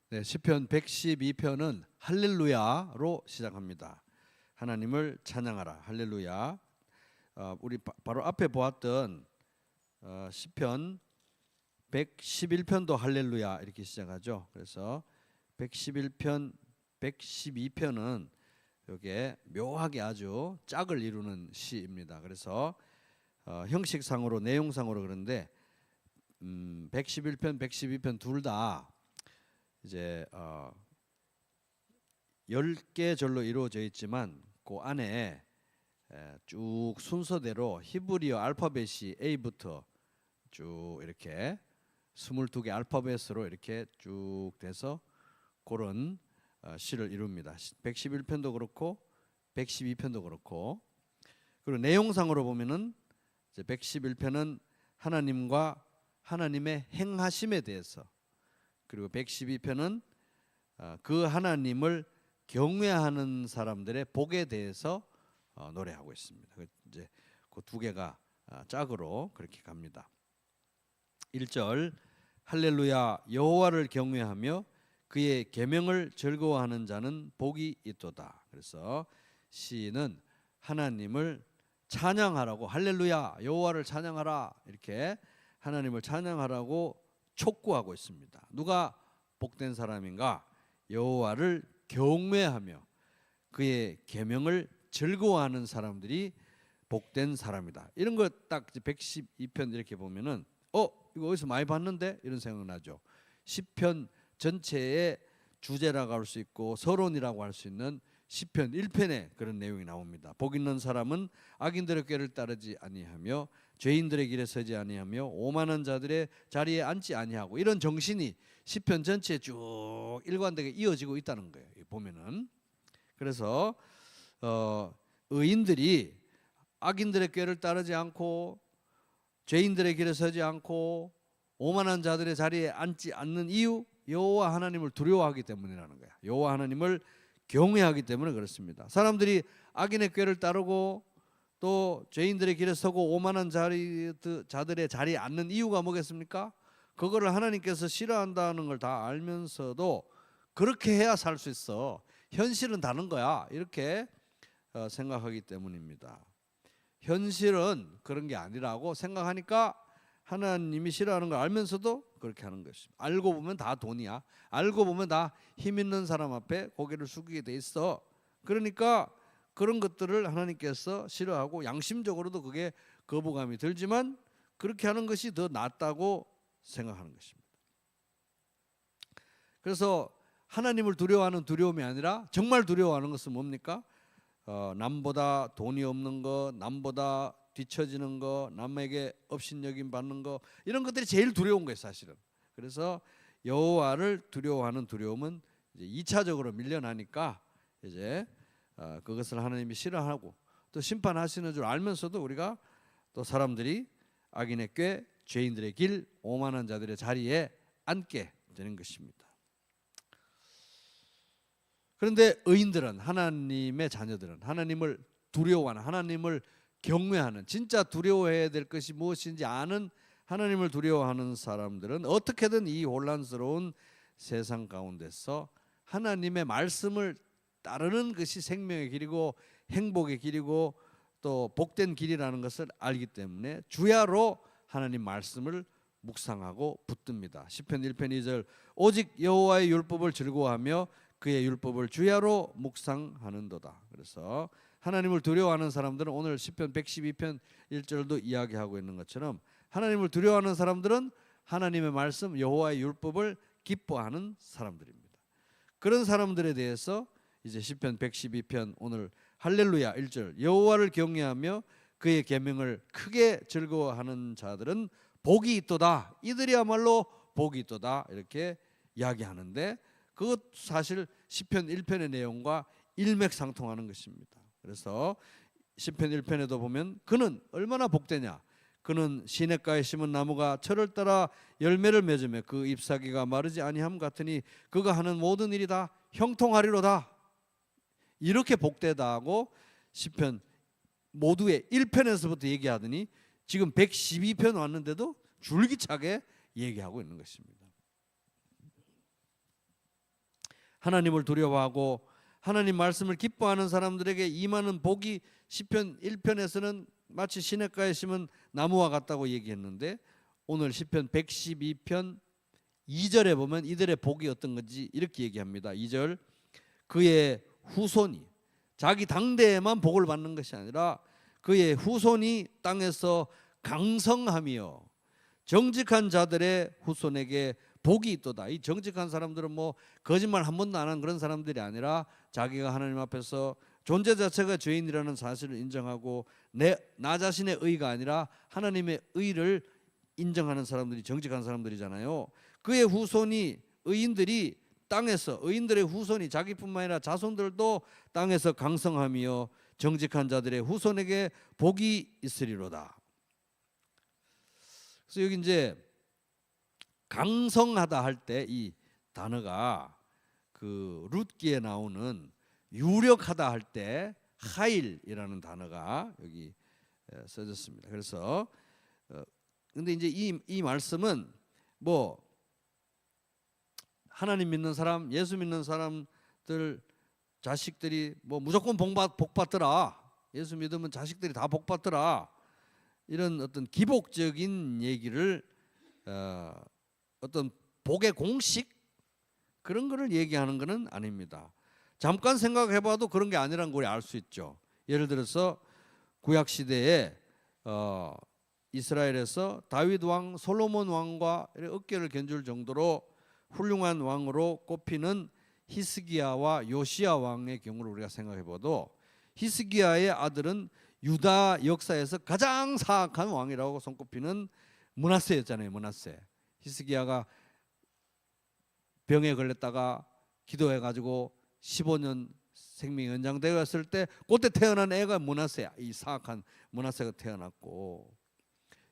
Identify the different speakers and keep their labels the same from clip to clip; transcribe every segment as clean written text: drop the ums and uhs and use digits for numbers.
Speaker 1: 네, 시편 112편은 할렐루야로 시작합니다. 하나님을 찬양하라, 할렐루야. 우리 바로 앞에 보았던 시편 111편도 할렐루야 이렇게 시작하죠. 그래서 111편, 112편은 이게 묘하게 아주 짝을 이루는 시입니다. 그래서 형식상으로 내용상으로 그런데 111편, 112편 둘 다 이제 10개 절로 이루어져 있지만 그 안에 쭉 순서대로 히브리어 알파벳이 A부터 쭉 이렇게 22개 알파벳으로 이렇게 쭉 돼서 그런 시를 이룹니다. 111편도 그렇고 112편도 그렇고, 그리고 내용상으로 보면은 이제 111편은 하나님과 하나님의 행하심에 대해서, 그리고 112편은 그 하나님을 경외하는 사람들의 복에 대해서 노래하고 있습니다. 이제 그 두 개가 짝으로 그렇게 갑니다. 1절 할렐루야, 여호와를 경외하며 그의 계명을 즐거워하는 자는 복이 있도다. 그래서 시인은 하나님을 찬양하라고, 할렐루야 여호와를 찬양하라, 이렇게 하나님을 찬양하라고 촉구하고 있습니다. 누가 복된 사람인가? 여호와를 경외하며 그의 계명을 즐거워하는 사람들이 복된 사람이다. 이런 거 딱 112편 이렇게 보면은 이거 어디서 많이 봤는데 이런 생각 나죠. 시편 전체의 주제라고 할 수 있고 서론이라고 할 수 있는 시편 1편에 그런 내용이 나옵니다. 복 있는 사람은 악인들의 꾀를 따르지 아니하며 죄인들의 길에 서지 아니하며 오만한 자들의 자리에 앉지 아니하고, 이런 정신이 시편 전체에 쭉 일관되게 이어지고 있다는 거예요. 보면은. 그래서 의인들이 악인들의 꾀를 따르지 않고 죄인들의 길에 서지 않고 오만한 자들의 자리에 앉지 않는 이유, 여호와 하나님을 두려워하기 때문이라는 거야. 여호와 하나님을 경외하기 때문에 그렇습니다. 사람들이 악인의 꾀를 따르고 또 죄인들의 길에 서고 오만한 자들의 자리에 앉는 이유가 뭐겠습니까? 그거를 하나님께서 싫어한다는 걸 다 알면서도 그렇게 해야 살 수 있어, 현실은 다른 거야, 이렇게 생각하기 때문입니다. 현실은 그런 게 아니라고 생각하니까 하나님이 싫어하는 걸 알면서도 그렇게 하는 것입니다. 알고 보면 다 돈이야. 알고 보면 다 힘 있는 사람 앞에 고개를 숙이게 돼 있어. 그러니까 그런 것들을 하나님께서 싫어하고 양심적으로도 그게 거부감이 들지만 그렇게 하는 것이 더 낫다고 생각하는 것입니다. 그래서 하나님을 두려워하는 두려움이 아니라 정말 두려워하는 것은 뭡니까? 남보다 돈이 없는 거, 남보다 뒤처지는 거, 남에게 업신여김 받는 거, 이런 것들이 제일 두려운 거예요, 사실은. 그래서 여호와를 두려워하는 두려움은 이제 2차적으로 밀려나니까 이제 그것을 하나님이 싫어하고 또 심판하시는 줄 알면서도 우리가 또 사람들이 악인의 꾀, 죄인들의 길, 오만한 자들의 자리에 앉게 되는 것입니다. 그런데 의인들은, 하나님의 자녀들은, 하나님을 두려워하는, 하나님을 경외하는, 진짜 두려워해야 될 것이 무엇인지 아는 하나님을 두려워하는 사람들은 어떻게든 이 혼란스러운 세상 가운데서 하나님의 말씀을 따르는 것이 생명의 길이고 행복의 길이고 또 복된 길이라는 것을 알기 때문에 주야로 하나님 말씀을 묵상하고 붙듭니다. 시편 1편 2절 오직 여호와의 율법을 즐거워하며 그의 율법을 주야로 묵상하는도다. 그래서 하나님을 두려워하는 사람들은 오늘 시편 112편 1절도 이야기하고 있는 것처럼 하나님을 두려워하는 사람들은 하나님의 말씀 여호와의 율법을 기뻐하는 사람들입니다. 그런 사람들에 대해서 이제 시편 112편 오늘 할렐루야 1절 여호와를 경외하며 그의 계명을 크게 즐거워하는 자들은 복이 있도다. 이들이야말로 복이 있도다. 이렇게 이야기하는데 그것 사실 시편 1편의 내용과 일맥상통하는 것입니다. 그래서 시편 1편에도 보면 그는 얼마나 복되냐. 그는 시냇가에 심은 나무가 철을 따라 열매를 맺으며 그 잎사귀가 마르지 아니함 같으니 그가 하는 모든 일이 다 형통하리로다. 이렇게 복되다 하고 시편 모두의 1편에서부터 얘기하더니 지금 112편 왔는데도 줄기차게 얘기하고 있는 것입니다. 하나님을 두려워하고 하나님 말씀을 기뻐하는 사람들에게 임하는 복이 시편 1편에서는 마치 시냇가에 심은 나무와 같다고 얘기했는데, 오늘 시편 112편 2절에 보면 이들의 복이 어떤 건지 이렇게 얘기합니다. 2절, 그의 후손이, 자기 당대에만 복을 받는 것이 아니라 그의 후손이 땅에서 강성하며 정직한 자들의 후손에게 복이 있도다. 이 정직한 사람들은 뭐 거짓말 한 번도 안 한 그런 사람들이 아니라 자기가 하나님 앞에서 존재 자체가 죄인이라는 사실을 인정하고 나 자신의 의가 아니라 하나님의 의를 인정하는 사람들이 정직한 사람들이잖아요. 그의 후손이, 의인들이 땅에서, 의인들의 후손이 자기뿐만 아니라 자손들도 땅에서 강성하며 정직한 자들의 후손에게 복이 있으리로다. 그래서 여기 이제 강성하다 할 때 이 단어가 그 룻기에 나오는 유력하다 할 때 하일이라는 단어가 여기 써졌습니다. 그래서 근데 이제 이 말씀은 뭐 하나님 믿는 사람, 예수 믿는 사람들 자식들이 뭐 무조건 복 받더라, 예수 믿으면 자식들이 다 복 받더라, 이런 어떤 기복적인 얘기를 어떤 복의 공식 그런 거를 얘기하는 것은 아닙니다. 잠깐 생각해봐도 그런 게 아니라는 걸 알 수 있죠. 예를 들어서 구약 시대에 이스라엘에서 다윗 왕, 솔로몬 왕과 어깨를 견줄 정도로 훌륭한 왕으로 꼽히는 히스기야와 요시야 왕의 경우를 우리가 생각해봐도 히스기야의 아들은 유다 역사에서 가장 사악한 왕이라고 손꼽히는 므낫세였잖아요. 므낫세. 히스기야가 병에 걸렸다가 기도해가지고 15년 생명이 연장되었을 때 그때 태어난 애가 므낫세야. 이 사악한 므낫세가 태어났고,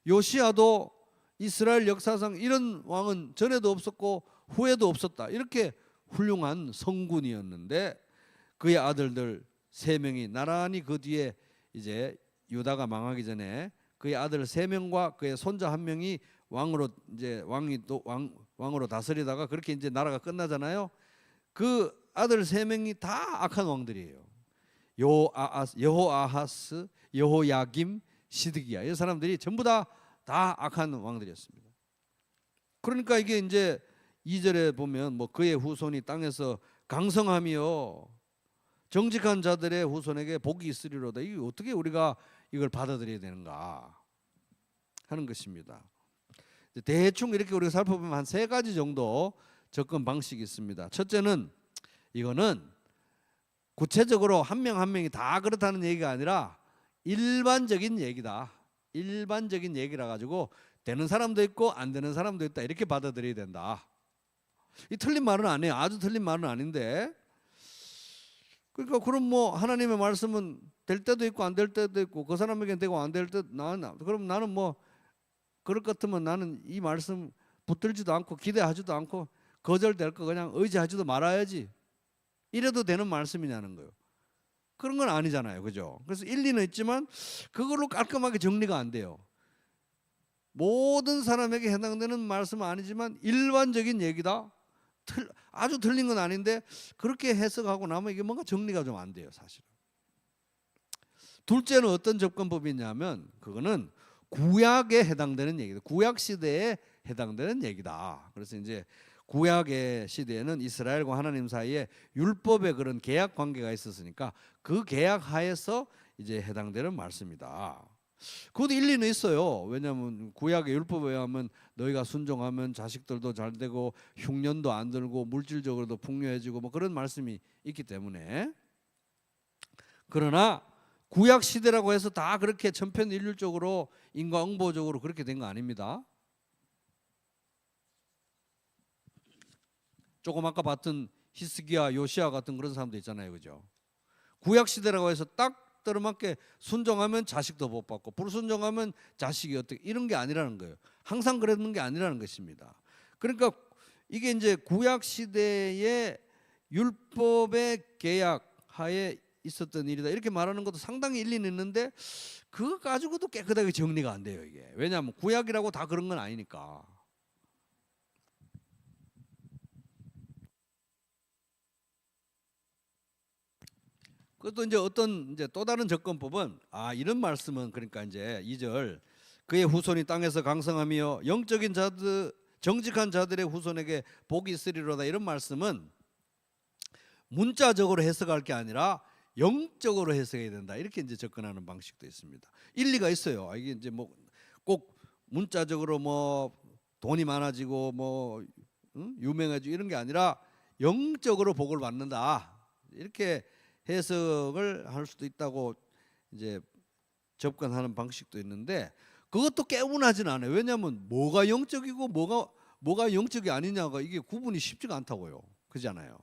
Speaker 1: 요시야도 이스라엘 역사상 이런 왕은 전에도 없었고 후에도 없었다, 이렇게 훌륭한 성군이었는데 그의 아들들 3명이 나란히 그 뒤에 이제 유다가 망하기 전에 그의 아들 3명과 그의 손자 1명이 왕으로 이제 왕으로 다스리다가 그렇게 이제 나라가 끝나잖아요. 그 아들 3명이 다 악한 왕들이에요. 여호아하스, 여호야김, 시드기야, 이 사람들이 전부 다 악한 왕들이었습니다. 그러니까 이게 이제 2절에 보면 뭐 그의 후손이 땅에서 강성하며 정직한 자들의 후손에게 복이 있으리로다. 이게 어떻게 우리가 이걸 받아들여야 되는가 하는 것입니다. 대충 이렇게 우리가 살펴보면 한 3가지 정도 접근 방식이 있습니다. 첫째는 이거는 구체적으로 한 명 한 명이 다 그렇다는 얘기가 아니라 일반적인 얘기다. 일반적인 얘기라 가지고 되는 사람도 있고 안 되는 사람도 있다, 이렇게 받아들여야 된다. 이 틀린 말은 아니에요. 아주 틀린 말은 아닌데, 그러니까 그럼 뭐 하나님의 말씀은 될 때도 있고 안 될 때도 있고 그 사람에게는 되고 안 될 때 그럼 나는 뭐 그럴 것 같으면 나는 이 말씀 붙들지도 않고 기대하지도 않고 거절될 거 그냥 의지하지도 말아야지, 이래도 되는 말씀이냐는 거예요. 그런 건 아니잖아요. 그죠? 그래서 일리는 있지만 그걸로 깔끔하게 정리가 안 돼요. 모든 사람에게 해당되는 말씀은 아니지만 일반적인 얘기다, 아주 틀린 건 아닌데 그렇게 해석하고 나면 이게 뭔가 정리가 좀 안 돼요, 사실은. 둘째는 어떤 접근법이 있냐면 그거는 구약에 해당되는 얘기다. 구약 시대에 해당되는 얘기다. 그래서 이제 구약의 시대에는 이스라엘과 하나님 사이에 율법의 그런 계약 관계가 있었으니까 그 계약 하에서 이제 해당되는 말씀이다. 그것도 일리는 있어요. 왜냐하면 구약의 율법에 의하면 너희가 순종하면 자식들도 잘 되고 흉년도 안 들고 물질적으로도 풍요해지고 뭐 그런 말씀이 있기 때문에. 그러나 구약 시대라고 해서 다 그렇게 천편일률적으로 인과응보적으로 그렇게 된 거 아닙니다. 조금 아까 봤던 히스기야, 요시야 같은 그런 사람도 있잖아요. 그죠? 구약 시대라고 해서 딱 들어맞게 순종하면 자식도 못 받고 불순종하면 자식이 어떻게, 이런 게 아니라는 거예요. 항상 그랬는 게 아니라는 것입니다. 그러니까 이게 이제 구약 시대의 율법의 계약 하에 있었던 일이다, 이렇게 말하는 것도 상당히 일리는 있는데 그거 가지고도 깨끗하게 정리가 안 돼요, 이게. 왜냐하면 구약이라고 다 그런 건 아니니까. 그것도 이제 어떤 이제 또 다른 접근법은 이런 말씀은 그러니까 이제 2절 그의 후손이 땅에서 강성하며 영적인 자들 정직한 자들의 후손에게 복이 있으리로다 이런 말씀은 문자적으로 해석할 게 아니라 영적으로 해석해야 된다 이렇게 이제 접근하는 방식도 있습니다. 일리가 있어요. 이게 이제 뭐 꼭 문자적으로 뭐 돈이 많아지고 뭐 유명해지고 이런 게 아니라 영적으로 복을 받는다 이렇게 해석을 할 수도 있다고 이제 접근하는 방식도 있는데 그것도 깨운하진 않아요. 왜냐하면 뭐가 영적이고 뭐가 영적이 아니냐가 이게 구분이 쉽지가 않다고요. 그잖아요.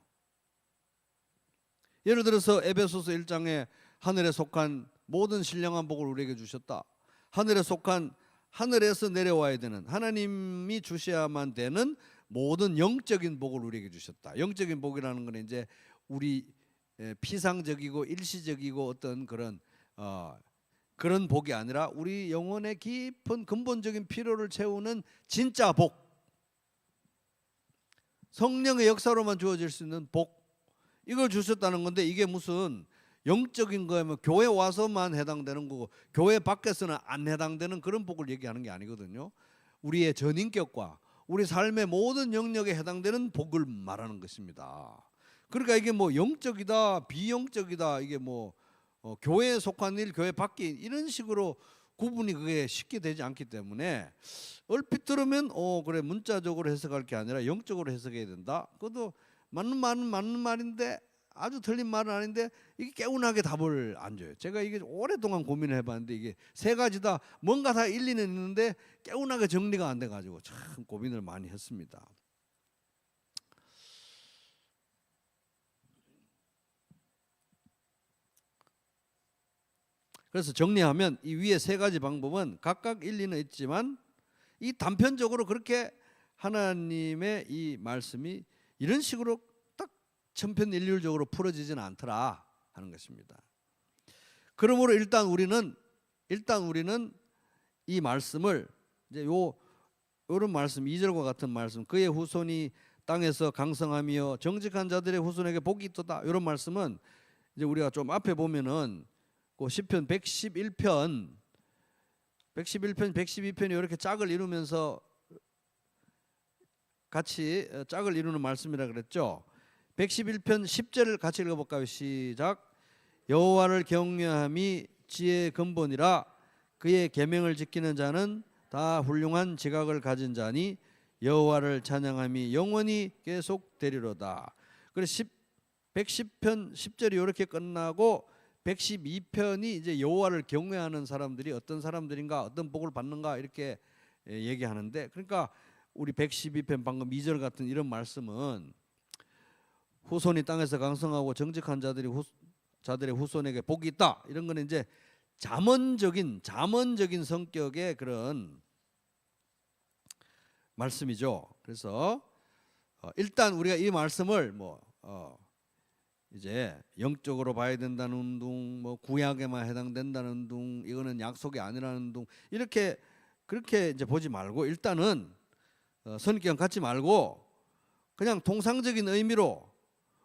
Speaker 1: 예를 들어서 에베소서 1장에 하늘에 속한 모든 신령한 복을 우리에게 주셨다. 하늘에 속한 하늘에서 내려와야 되는 하나님이 주셔야만 되는 모든 영적인 복을 우리에게 주셨다. 영적인 복이라는 건 이제 우리 피상적이고 일시적이고 어떤 그런 복이 아니라 우리 영혼의 깊은 근본적인 필요를 채우는 진짜 복, 성령의 역사로만 주어질 수 있는 복, 이걸 주셨다는 건데 이게 무슨 영적인 거면 교회 와서만 해당되는 거고 교회 밖에서는 안 해당되는 그런 복을 얘기하는 게 아니거든요. 우리의 전인격과 우리 삶의 모든 영역에 해당되는 복을 말하는 것입니다. 그러니까 이게 뭐 영적이다 비영적이다 이게 뭐 교회에 속한 일 교회 밖에 이런 식으로 구분이 그게 쉽게 되지 않기 때문에 얼핏 들으면 그래 문자적으로 해석할 게 아니라 영적으로 해석해야 된다. 그것도 맞는 말인데 아주 틀린 말은 아닌데 이게 개운하게 답을 안 줘요. 제가 이게 오랫동안 고민을 해봤는데 이게 세 가지 다 뭔가 다 일리는 있는데 개운하게 정리가 안 돼가지고 참 고민을 많이 했습니다. 그래서 정리하면 이 위에 세 가지 방법은 각각 일리는 있지만 이 단편적으로 그렇게 하나님의 이 말씀이 이런 식으로 딱 천편일률적으로 풀어지지는 않더라 하는 것입니다. 그러므로 일단 우리는 이 말씀을 이제 요런 말씀 2절과 같은 말씀 그의 후손이 땅에서 강성하며 정직한 자들의 후손에게 복이 있도다 이런 말씀은 이제 우리가 좀 앞에 보면은 그 시편 111편 112편이 이렇게 짝을 이루면서 같이 짝을 이루는 말씀이라 그랬죠. 111편 10절을 같이 읽어볼까요? 시작. 여호와를 경외함이 지혜의 근본이라 그의 계명을 지키는 자는 다 훌륭한 지각을 가진 자니 여호와를 찬양함이 영원히 계속되리로다. 그래서 110편 10절이 이렇게 끝나고 112편이 이제 여호와를 경외하는 사람들이 어떤 사람들인가 어떤 복을 받는가 이렇게 얘기하는데 그러니까 우리 112편 방금 2절 같은 이런 말씀은 후손이 땅에서 강성하고 정직한 자들의 후손에게 복이 있다 이런 거는 이제 잠언적인 성격의 그런 말씀이죠. 그래서 일단 우리가 이 말씀을 이제 영적으로 봐야 된다는 둥, 뭐 구약에만 해당된다는 둥, 이거는 약속이 아니라는 둥 이렇게 그렇게 이제 보지 말고 일단은 선입견 갖지 말고 그냥 통상적인 의미로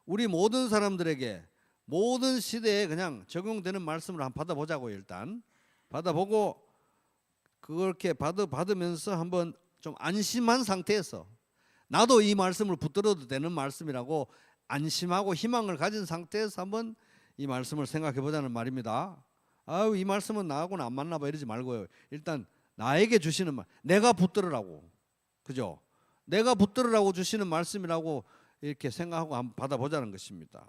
Speaker 1: 우리 모든 사람들에게 모든 시대에 그냥 적용되는 말씀을 한번 받아보자고요. 일단 받아보고 그렇게 받으면서 한번 좀 안심한 상태에서 나도 이 말씀을 붙들어도 되는 말씀이라고 안심하고 희망을 가진 상태에서 한번 이 말씀을 생각해 보자는 말입니다. 이 말씀은 나하고는 안 맞나 봐 이러지 말고요. 일단 나에게 주시는 말, 내가 붙들으라고, 그죠? 내가 붙들으라고 주시는 말씀이라고 이렇게 생각하고 한번 받아보자는 것입니다.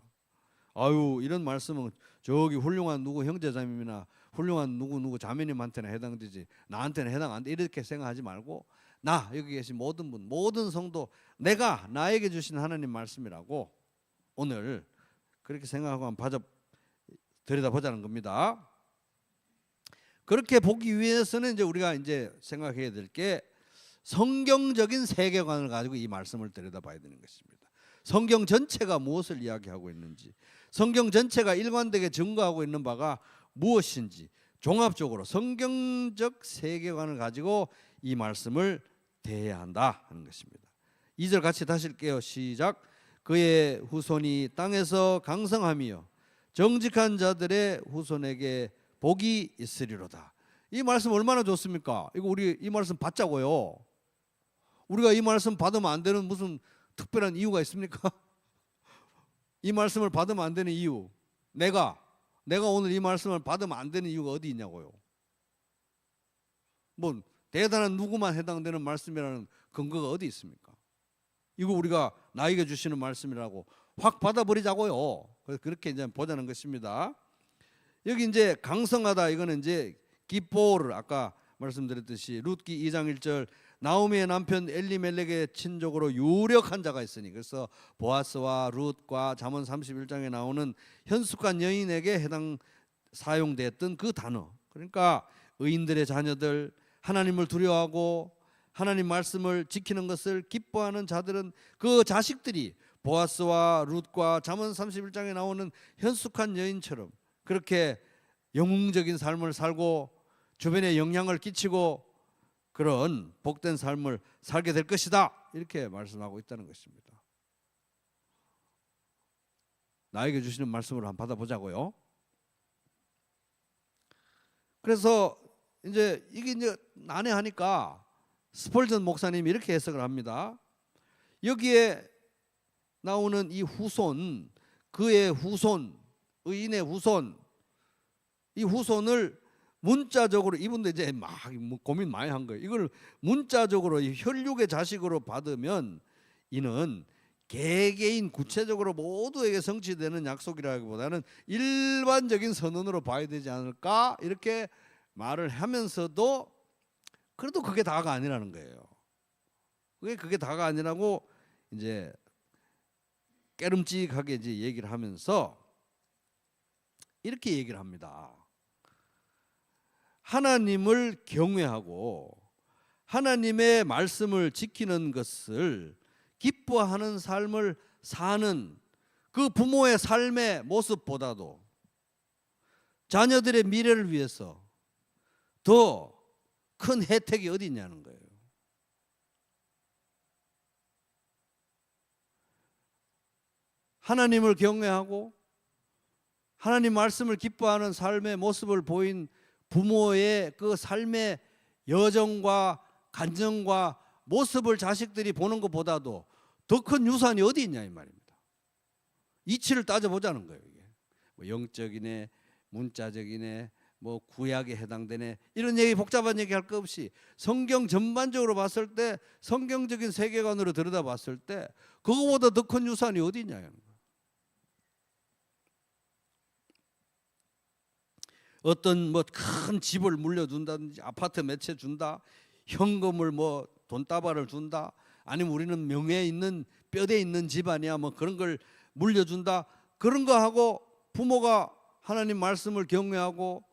Speaker 1: 이런 말씀은 저기 훌륭한 누구 형제자매나 훌륭한 누구 자매님한테나 해당되지 나한테는 해당 안 돼 이렇게 생각하지 말고 나 여기 계신 모든 분 모든 성도 나에게 주신 하나님 말씀이라고 오늘 그렇게 생각하고 한번 들여다보자는 겁니다. 그렇게 보기 위해서는 이제 우리가 이제 생각해야 될 게 성경적인 세계관을 가지고 이 말씀을 들여다봐야 되는 것입니다. 성경 전체가 무엇을 이야기하고 있는지, 성경 전체가 일관되게 증거하고 있는 바가 무엇인지 종합적으로 성경적 세계관을 가지고 이 말씀을 대해야 한다 하는 것입니다. 2절 같이 다시 읽게요. 시작. 그의 후손이 땅에서 강성하며 정직한 자들의 후손에게 복이 있으리로다. 이 말씀 얼마나 좋습니까? 이거 우리 이 말씀 받자고요. 우리가 이 말씀 받으면 안 되는 무슨 특별한 이유가 있습니까? 이 말씀을 받으면 안 되는 이유, 내가 오늘 이 말씀을 받으면 안 되는 이유가 어디 있냐고요. 뭐 대단한 누구만 해당되는 말씀이라는 근거가 어디 있습니까? 이거 우리가 나에게 주시는 말씀이라고 확 받아버리자고요. 그렇게 이제 보자는 것입니다. 여기 이제 강성하다, 이거는 이제 기포를 아까 말씀드렸듯이 룻기 2장 1절 나오미의 남편 엘리멜렉의 친족으로 유력한 자가 있으니, 그래서 보아스와 룻과 잠언 31장에 나오는 현숙한 여인에게 사용됐던 그 단어. 그러니까 의인들의 자녀들, 하나님을 두려워하고 하나님 말씀을 지키는 것을 기뻐하는 자들은 그 자식들이 보아스와 룻과 잠언 31장에 나오는 현숙한 여인처럼 그렇게 영웅적인 삶을 살고 주변에 영향을 끼치고 그런 복된 삶을 살게 될 것이다, 이렇게 말씀하고 있다는 것입니다. 나에게 주시는 말씀으로 한번 받아보자고요. 그래서 이제 이게 이제 난해하니까 스펄전 목사님이 이렇게 해석을 합니다. 여기에 나오는 이 후손, 그의 후손, 의인의 후손, 이 후손을 문자적으로, 이분도 이제 막 고민 많이 한 거예요. 이걸 문자적으로 혈육의 자식으로 받으면 이는 개개인 구체적으로 모두에게 성취되는 약속이라기보다는 일반적인 선언으로 봐야 되지 않을까, 이렇게 말을 하면서도 그래도 그게 다가 아니라는 거예요. 그게 다가 아니라고 이제 깨름직하게 이제 얘기를 하면서 이렇게 얘기를 합니다. 하나님을 경외하고 하나님의 말씀을 지키는 것을 기뻐하는 삶을 사는 그 부모의 삶의 모습보다도 자녀들의 미래를 위해서 더 큰 혜택이 어디 있냐는 거예요. 하나님을 경외하고 하나님 말씀을 기뻐하는 삶의 모습을 보인 부모의 그 삶의 여정과 간정과 모습을 자식들이 보는 것보다도 더 큰 유산이 어디 있냐 이 말입니다. 이치를 따져보자는 거예요. 이게 뭐 영적이네, 문자적이네, 뭐 구약에 해당되네, 이런 얘기, 복잡한 얘기 할 거 없이 성경 전반적으로 봤을 때, 성경적인 세계관으로 들여다봤을 때 그거보다 더 큰 유산이 어디 있냐는 거예요. 어떤 뭐 큰 집을 물려준다든지 아파트 몇 채 준다, 현금을 뭐 돈다발을 준다, 아니면 우리는 명예 있는 뼈대 있는 집안이야 뭐 그런 걸 물려준다, 그런 거 하고 부모가 하나님 말씀을 경외하고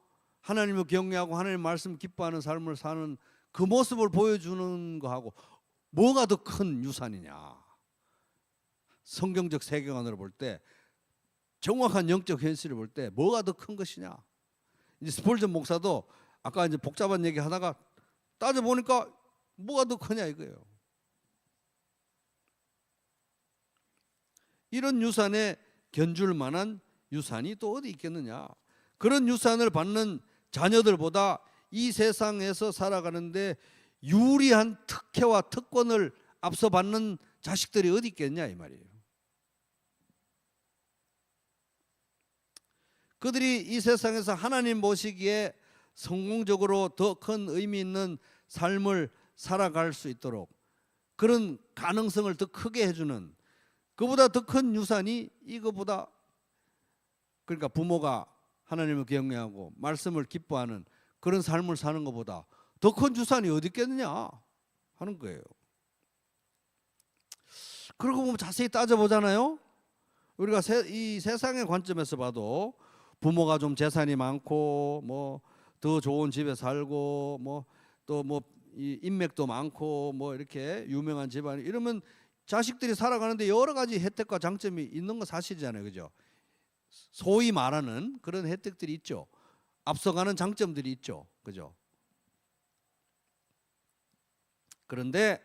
Speaker 1: 하나님을 경외하고 하나님 말씀 기뻐하는 삶을 사는 그 모습을 보여주는 거하고 뭐가 더 큰 유산이냐. 성경적 세계관으로 볼 때, 정확한 영적 현실을 볼 때 뭐가 더 큰 것이냐. 이제 스펄전 목사도 아까 이제 복잡한 얘기 하다가 따져 보니까 뭐가 더 크냐 이거예요. 이런 유산에 견줄 만한 유산이 또 어디 있겠느냐. 그런 유산을 받는 자녀들보다 이 세상에서 살아가는데 유리한 특혜와 특권을 앞서 받는 자식들이 어디 있겠냐 이 말이에요. 그들이 이 세상에서 하나님 보시기에 성공적으로 더 큰 의미 있는 삶을 살아갈 수 있도록 그런 가능성을 더 크게 해주는, 그보다 더 큰 유산이 이거보다, 그러니까 부모가 하나님을 경외하고 말씀을 기뻐하는 그런 삶을 사는 것보다 더 큰 유산이 어디 있겠느냐 하는 거예요. 그러고 보면 자세히 따져보잖아요. 우리가 이 세상의 관점에서 봐도 부모가 좀 재산이 많고 뭐 더 좋은 집에 살고 뭐 또 뭐 인맥도 많고 뭐 이렇게 유명한 집안, 이러면 자식들이 살아가는데 여러 가지 혜택과 장점이 있는 건 사실이잖아요. 그죠? 소위 말하는 그런 혜택들이 있죠. 앞서가는 장점들이 있죠. 그죠? 그런데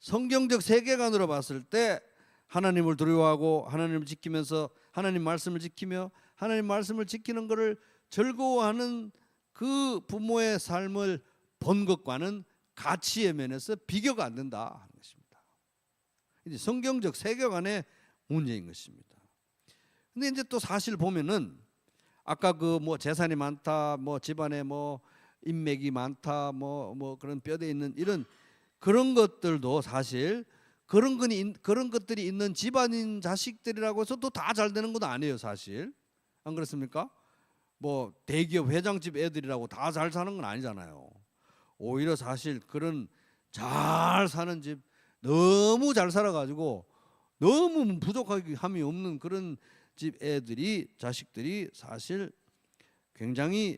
Speaker 1: 성경적 세계관으로 봤을 때 하나님을 두려워하고 하나님을 지키면서 하나님 말씀을 지키며 하나님 말씀을 지키는 것을 즐거워하는 그 부모의 삶을 본 것과는 가치의 면에서 비교가 안 된다 하는 것입니다. 이제 성경적 세계관의 문제인 것입니다. 근데 이제 또 사실 보면은 아까 그 뭐 재산이 많다, 뭐 집안에 뭐 인맥이 많다, 뭐 그런 뼈대 있는 이런 그런 것들도 사실 그런 것들이 있는 집안인 자식들이라고 해서 또 다 잘 되는 건 아니에요, 사실. 안 그렇습니까? 뭐 대기업 회장집 애들이라고 다 잘 사는 건 아니잖아요. 오히려 사실 그런 잘 사는 집 너무 잘 살아가지고 너무 부족함이 없는 그런 집 애들이 자식들이 사실 굉장히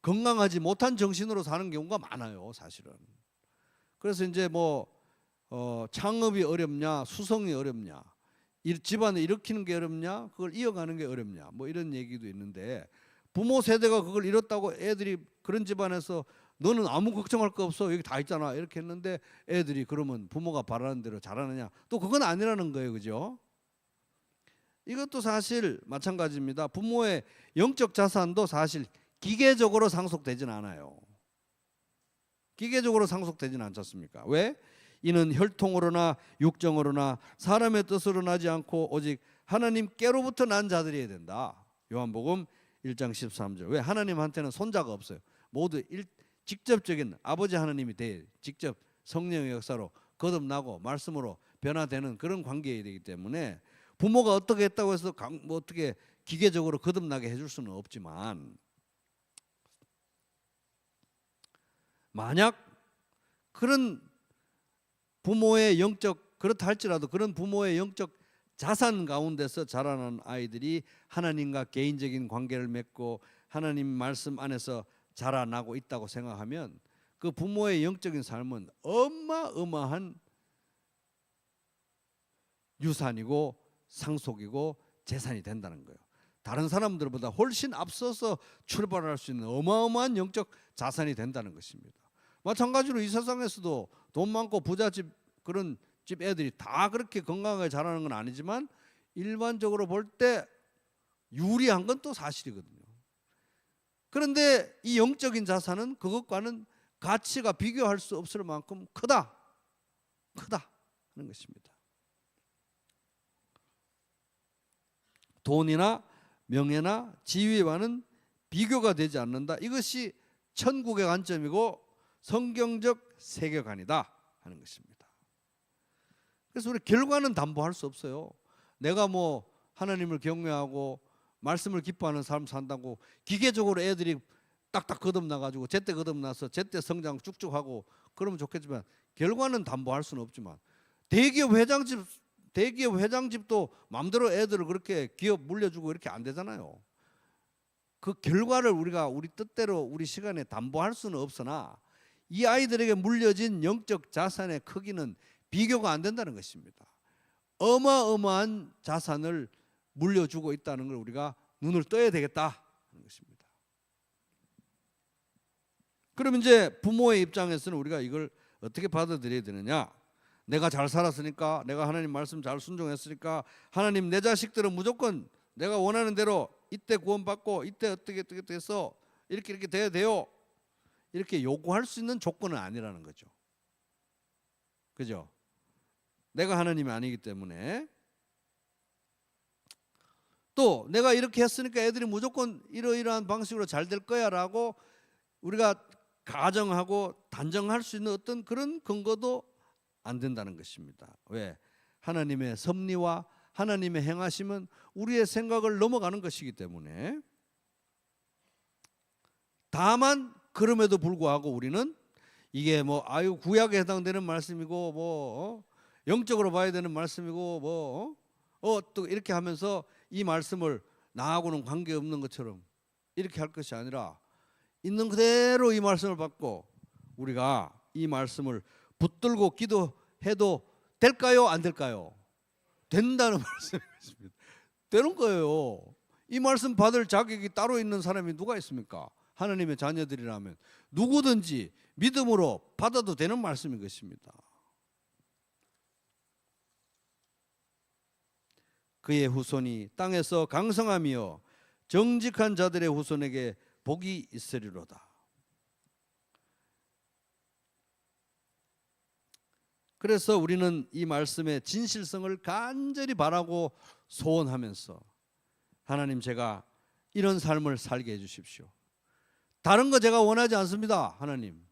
Speaker 1: 건강하지 못한 정신으로 사는 경우가 많아요, 사실은. 그래서 이제 뭐 창업이 어렵냐, 수성이 어렵냐, 집안을 일으키는 게 어렵냐, 그걸 이어가는 게 어렵냐, 뭐 이런 얘기도 있는데 부모 세대가 그걸 잃었다고 애들이 그런 집안에서 너는 아무 걱정할 거 없어 여기 다 있잖아 이렇게 했는데 애들이 그러면 부모가 바라는 대로 잘하느냐, 또 그건 아니라는 거예요, 그죠? 이것도 사실 마찬가지입니다. 부모의 영적 자산도 사실 기계적으로 상속되지는 않아요. 기계적으로 상속되지는 않지 않습니까? 왜? 이는 혈통으로나 육정으로나 사람의 뜻으로 나지 않고 오직 하나님께로부터 난 자들이어야 된다. 요한복음 1장 13절. 왜? 하나님한테는 손자가 없어요. 모두 직접적인 아버지 하나님이 돼 직접 성령의 역사로 거듭나고 말씀으로 변화되는 그런 관계가 되기 때문에 부모가 어떻게 했다고 해서 뭐 어떻게 기계적으로 거듭나게 해줄 수는 없지만, 만약 그런 부모의 영적, 그렇다 할지라도 그런 부모의 영적 자산 가운데서 자라는 아이들이 하나님과 개인적인 관계를 맺고 하나님 말씀 안에서 자라나고 있다고 생각하면 그 부모의 영적인 삶은 어마어마한 유산이고 상속이고 재산이 된다는 거예요. 다른 사람들보다 훨씬 앞서서 출발할 수 있는 어마어마한 영적 자산이 된다는 것입니다. 마찬가지로 이 세상에서도 돈 많고 부잣집 그런 집 애들이 다 그렇게 건강하게 자라는 건 아니지만 일반적으로 볼 때 유리한 건 또 사실이거든요. 그런데 이 영적인 자산은 그것과는 가치가 비교할 수 없을 만큼 크다 하는 것입니다. 돈이나 명예나 지위와는 비교가 되지 않는다. 이것이 천국의 관점이고 성경적 세계관이다 하는 것입니다. 그래서 우리 결과는 담보할 수 없어요. 내가 뭐 하나님을 경외하고 말씀을 기뻐하는 삶 산다고 기계적으로 애들이 딱딱 거듭나가지고 제때 거듭나서 제때 성장 쭉쭉 하고 그러면 좋겠지만 결과는 담보할 수는 없지만 대기업 회장집도 마음대로 애들을 그렇게 기업 물려주고 이렇게 안 되잖아요. 그 결과를 우리가 우리 뜻대로 우리 시간에 담보할 수는 없으나 이 아이들에게 물려진 영적 자산의 크기는 비교가 안 된다는 것입니다. 어마어마한 자산을 물려주고 있다는 걸 우리가 눈을 떠야 되겠다 하는 것입니다. 그러면 이제 부모의 입장에서는 우리가 이걸 어떻게 받아들여야 되느냐? 내가 잘 살았으니까, 내가 하나님 말씀 잘 순종했으니까 하나님 내 자식들은 무조건 내가 원하는 대로 이때 구원받고 이때 어떻게 해서 이렇게 돼야 돼요, 이렇게 요구할 수 있는 조건은 아니라는 거죠. 그죠? 내가 하나님이 아니기 때문에. 또 내가 이렇게 했으니까 애들이 무조건 이러이러한 방식으로 잘 될 거야 라고 우리가 가정하고 단정할 수 있는 어떤 그런 근거도 안 된다는 것입니다. 왜? 하나님의 섭리와 하나님의 행하심은 우리의 생각을 넘어가는 것이기 때문에. 다만 그럼에도 불구하고 우리는 이게 뭐 구약에 해당되는 말씀이고 뭐 영적으로 봐야 되는 말씀이고 뭐 또 이렇게 하면서 이 말씀을 나하고는 관계없는 것처럼 이렇게 할 것이 아니라 있는 그대로 이 말씀을 받고 우리가 이 말씀을 붙들고 기도해도 될까요? 안 될까요? 된다는 말씀이십니다. 되는 거예요. 이 말씀 받을 자격이 따로 있는 사람이 누가 있습니까? 하나님의 자녀들이라면 누구든지 믿음으로 받아도 되는 말씀인 것입니다. 그의 후손이 땅에서 강성하며 정직한 자들의 후손에게 복이 있으리로다. 그래서 우리는 이 말씀의 진실성을 간절히 바라고 소원하면서 하나님, 제가 이런 삶을 살게 해주십시오. 다른 거 제가 원하지 않습니다. 하나님,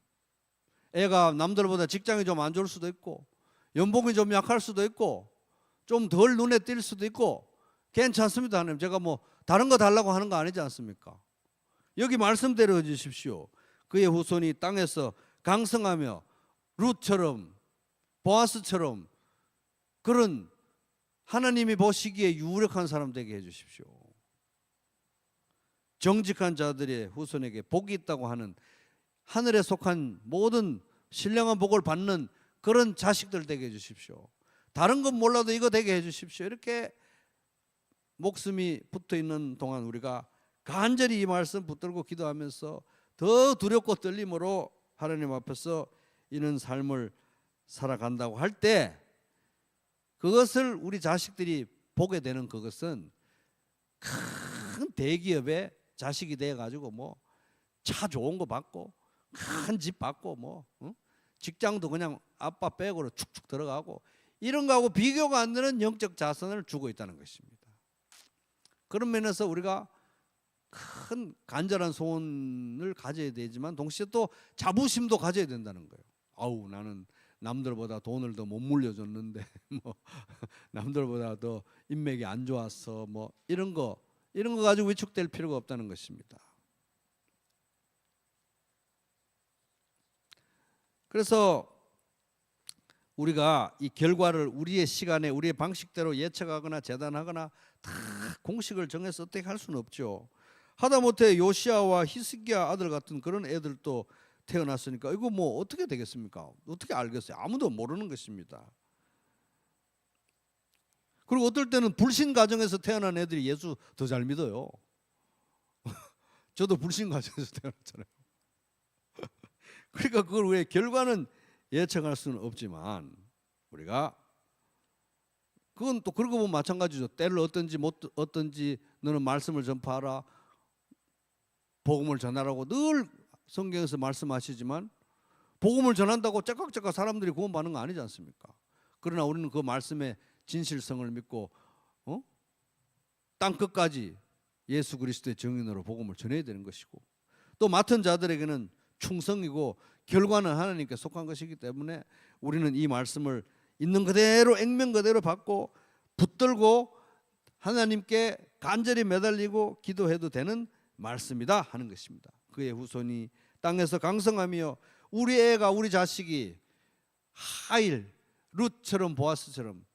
Speaker 1: 애가 남들보다 직장이 좀 안 좋을 수도 있고 연봉이 좀 약할 수도 있고 좀 덜 눈에 띌 수도 있고 괜찮습니다. 하나님, 제가 뭐 다른 거 달라고 하는 거 아니지 않습니까? 여기 말씀대로 해주십시오. 그의 후손이 땅에서 강성하며 룻처럼 보아스처럼 그런 하나님이 보시기에 유력한 사람 되게 해주십시오. 정직한 자들의 후손에게 복이 있다고 하는, 하늘에 속한 모든 신령한 복을 받는 그런 자식들 되게 해주십시오. 다른 건 몰라도 이거 되게 해주십시오. 이렇게 목숨이 붙어있는 동안 우리가 간절히 이 말씀 붙들고 기도하면서 더 두렵고 떨림으로 하나님 앞에서 이런 삶을 살아간다고 할 때, 그것을 우리 자식들이 보게 되는 그것은 큰 대기업의 자식이 돼가지고 뭐 차 좋은 거 받고 큰 집 받고 뭐 직장도 그냥 아빠 백으로 축축 들어가고 이런 거하고 비교가 안 되는 영적 자산을 주고 있다는 것입니다. 그런 면에서 우리가 큰 간절한 소원을 가져야 되지만 동시에 또 자부심도 가져야 된다는 거예요. 아우, 나는 남들보다 돈을 더 못 물려줬는데 뭐 남들보다 더 인맥이 안 좋았어, 뭐 이런 거 가지고 위축될 필요가 없다는 것입니다. 그래서 우리가 이 결과를 우리의 시간에 우리의 방식대로 예측하거나 재단하거나 다 공식을 정해서 어떻게 할 수는 없죠. 하다못해 요시아와 히스기야 아들 같은 그런 애들도 태어났으니까 이거 뭐 어떻게 되겠습니까? 어떻게 알겠어요? 아무도 모르는 것입니다. 그리고 어떨 때는 불신 가정에서 태어난 애들이 예수 더 잘 믿어요. 저도 불신 가정에서 태어났잖아요. 그러니까 그걸 왜 결과는 예측할 수는 없지만 우리가 그건 또 그러고 보면 마찬가지죠. 때를 어떤지 너는 말씀을 전파하라, 복음을 전하라고 늘 성경에서 말씀하시지만 복음을 전한다고 째깍째깍 사람들이 구원받는 거 아니지 않습니까? 그러나 우리는 그 말씀의 진실성을 믿고 땅 끝까지 예수 그리스도의 증인으로 복음을 전해야 되는 것이고, 또 맡은 자들에게는 충성이고 결과는 하나님께 속한 것이기 때문에 우리는 이 말씀을 있는 그대로 액면 그대로 받고 붙들고 하나님께 간절히 매달리고 기도해도 되는 말씀이다 하는 것입니다. 그의 후손이 땅에서 강성하며 우리 애가, 우리 자식이 하일, 룻처럼 보아스처럼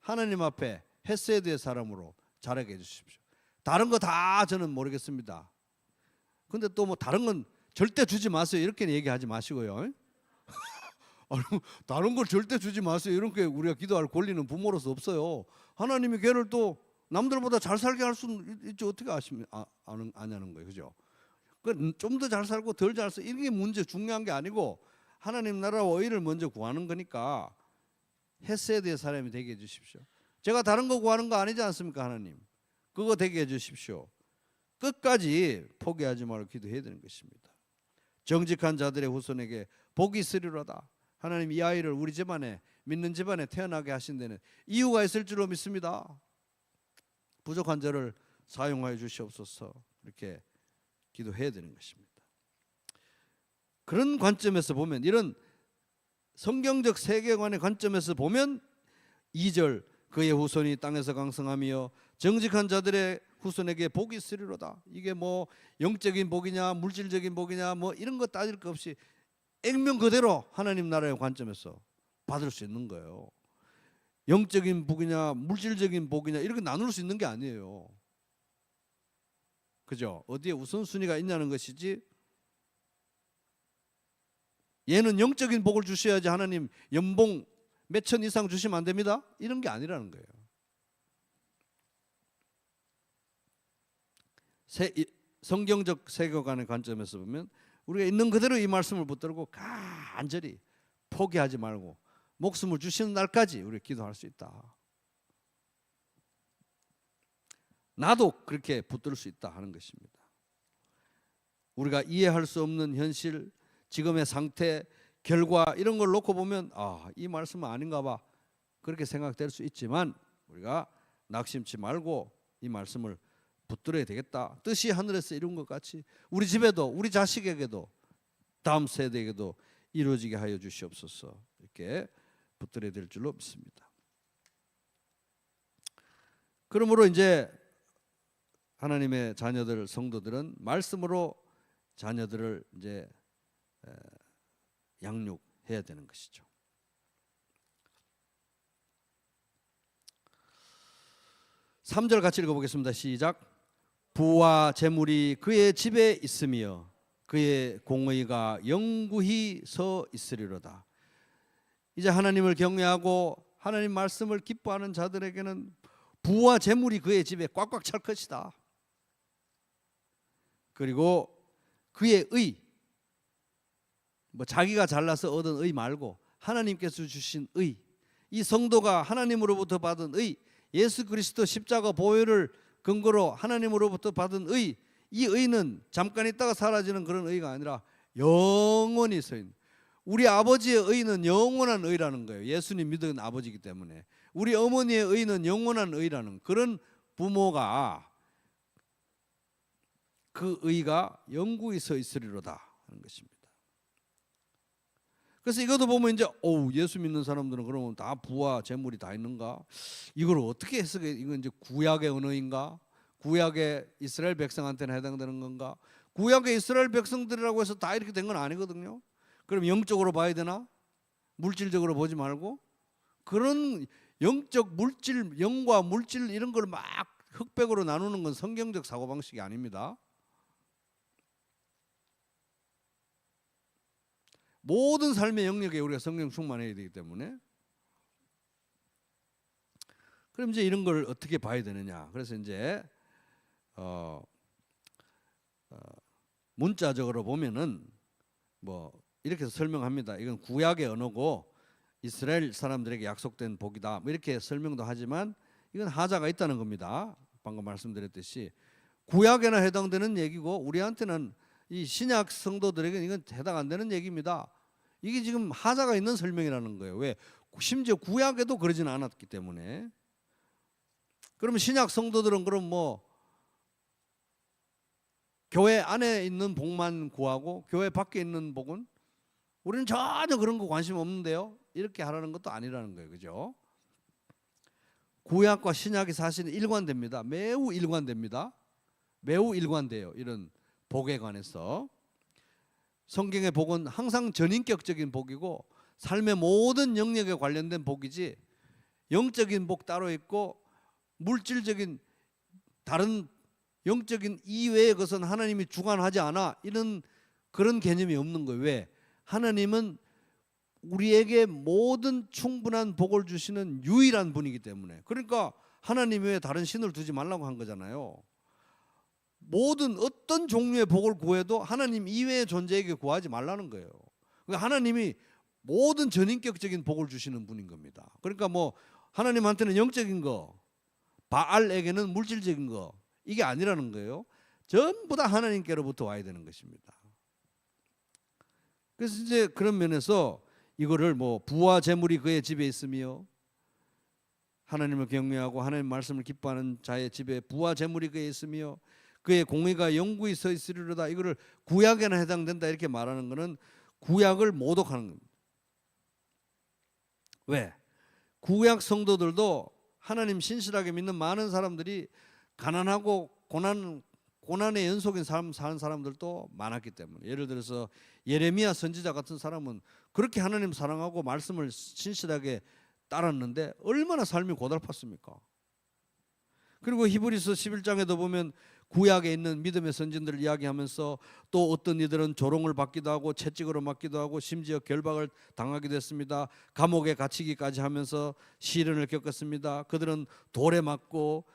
Speaker 1: 하나님 앞에 헤세드의 사람으로 자라게 해주십시오. 다른 거 다 저는 모르겠습니다. 근데 또 뭐 다른 건 절대 주지 마세요 이렇게 얘기하지 마시고요. 다른 걸 절대 주지 마세요 이렇게 우리가 기도할 권리는 부모로서 없어요. 하나님이 걔를 또 남들보다 잘 살게 할 수는 있죠. 어떻게 아냐는 거예요, 그죠? 좀 더 잘 살고 덜 잘 살고 이게 문제, 중요한 게 아니고 하나님 나라와 의를 먼저 구하는 거니까 헤세드의 사람이 되게 해주십시오. 제가 다른 거 구하는 거 아니지 않습니까? 하나님 그거 되게 해주십시오. 끝까지 포기하지 말고 기도해야 되는 것입니다. 정직한 자들의 후손에게 복이 있으리로다. 하나님 이 아이를 우리 집안에, 믿는 집안에 태어나게 하신 데는 이유가 있을 줄로 믿습니다. 부족한 저를 사용하여 주시옵소서. 이렇게 기도해야 되는 것입니다. 그런 관점에서 보면, 이런 성경적 세계관의 관점에서 보면 2절 그의 후손이 땅에서 강성하며 정직한 자들의 후손에게 복이 있으리로다. 이게 뭐 영적인 복이냐 물질적인 복이냐 뭐 이런 거 따질 것 없이 액면 그대로 하나님 나라의 관점에서 받을 수 있는 거예요. 영적인 복이냐 물질적인 복이냐 이렇게 나눌 수 있는 게 아니에요. 그죠? 어디에 우선순위가 있냐는 것이지, 얘는 영적인 복을 주셔야지 하나님 연봉 몇천 이상 주시면 안 됩니다. 이런 게 아니라는 거예요. 성경적 세계관의 관점에서 보면 우리가 있는 그대로 이 말씀을 붙들고 간절히 포기하지 말고 목숨을 주시는 날까지 우리 기도할 수 있다. 나도 그렇게 붙들 수 있다 하는 것입니다. 우리가 이해할 수 없는 현실, 지금의 상태, 결과 이런 걸 놓고 보면 이 말씀은 아닌가 봐 그렇게 생각될 수 있지만 우리가 낙심치 말고 이 말씀을 붙들어야 되겠다. 뜻이 하늘에서 이룬 것 같이 우리 집에도 우리 자식에게도 다음 세대에게도 이루어지게 하여 주시옵소서. 이렇게 붙들어야 될 줄로 믿습니다. 그러므로 이제 하나님의 자녀들 성도들은 말씀으로 자녀들을 이제 양육해야 되는 것이죠. 3절 같이 읽어보겠습니다. 시작. 부와 재물이 그의 집에 있으며 그의 공의가 영구히 서 있으리로다. 이제 하나님을 경외하고 하나님 말씀을 기뻐하는 자들에게는 부와 재물이 그의 집에 꽉꽉 찰 것이다. 그리고 그의 의, 자기가 잘나서 얻은 의 말고 하나님께서 주신 의, 이 성도가 하나님으로부터 받은 의, 예수 그리스도 십자가 보혈을 근거로 하나님으로부터 받은 의, 이 의는 잠깐 있다가 사라지는 그런 의가 아니라 영원히 서 있는, 우리 아버지의 의는 영원한 의라는 거예요. 예수님 믿은 아버지이기 때문에 우리 어머니의 의는 영원한 의라는 그런 부모가 그 의가 영구히 서 있으리로다 하는 것입니다. 그래서 이것도 보면 이제 예수 믿는 사람들은 그러면 다 부와 재물이 다 있는가? 이걸 어떻게 해석해? 이건 이제 구약의 언어인가? 구약의 이스라엘 백성한테는 해당되는 건가? 구약의 이스라엘 백성들이라고 해서 다 이렇게 된 건 아니거든요. 그럼 영적으로 봐야 되나? 물질적으로 보지 말고 그런 영적 물질, 영과 물질 이런 걸 막 흑백으로 나누는 건 성경적 사고방식이 아닙니다. 모든 삶의 영역에 우리가 성령 충만해야 되기 때문에 그럼 이제 이런 걸 어떻게 봐야 되느냐? 그래서 이제 문자적으로 보면은 이렇게 설명합니다. 이건 구약의 언어고 이스라엘 사람들에게 약속된 복이다. 이렇게 설명도 하지만 이건 하자가 있다는 겁니다. 방금 말씀드렸듯이 구약에나 해당되는 얘기고 우리한테는 이 신약 성도들에게는 이건 해당 안 되는 얘기입니다. 이게 지금 하자가 있는 설명이라는 거예요. 왜? 심지어 구약에도 그러지는 않았기 때문에. 그러면 신약 성도들은 그럼 교회 안에 있는 복만 구하고 교회 밖에 있는 복은 우리는 전혀 그런 거 관심 없는데요. 이렇게 하라는 것도 아니라는 거예요. 그죠? 구약과 신약이 사실은 일관됩니다. 매우 일관됩니다. 매우 일관돼요. 이런 복에 관해서. 성경의 복은 항상 전인격적인 복이고 삶의 모든 영역에 관련된 복이지 영적인 복 따로 있고 물질적인 다른 영적인 이외의 것은 하나님이 주관하지 않아 이런 그런 개념이 없는 거예요. 왜? 하나님은 우리에게 모든 충분한 복을 주시는 유일한 분이기 때문에. 그러니까 하나님 외에 다른 신을 두지 말라고 한 거잖아요. 모든 어떤 종류의 복을 구해도 하나님 이외의 존재에게 구하지 말라는 거예요. 그러니까 하나님이 모든 전인격적인 복을 주시는 분인 겁니다. 그러니까 하나님한테는 영적인 거, 바알에게는 물질적인 거 이게 아니라는 거예요. 전부 다 하나님께로부터 와야 되는 것입니다. 그래서 이제 그런 면에서 이거를 부와 재물이 그의 집에 있으며 하나님을 경외하고 하나님 말씀을 기뻐하는 자의 집에 부와 재물이 그에 있으며 그의 공의가 영구히 서 있으리로다. 이거를 구약에나 해당된다 이렇게 말하는 것은 구약을 모독하는 겁니다. 왜? 구약 성도들도 하나님 신실하게 믿는 많은 사람들이 가난하고 고난의 연속인 삶 사는 사람들도 많았기 때문에. 예를 들어서 예레미야 선지자 같은 사람은 그렇게 하나님 사랑하고 말씀을 신실하게 따랐는데 얼마나 삶이 고달팠습니까? 그리고 히브리서 11장에도 보면 구약에 있는 믿음의 선진들을 이야기하면서 또 어떤 이들은 조롱을 받기도 하고 채찍으로 맞기도 하고 심지어 결박을 당하기도 했습니다. 감옥에 갇히기까지 하면서 시련을 겪었습니다. 그들은 돌에 맞고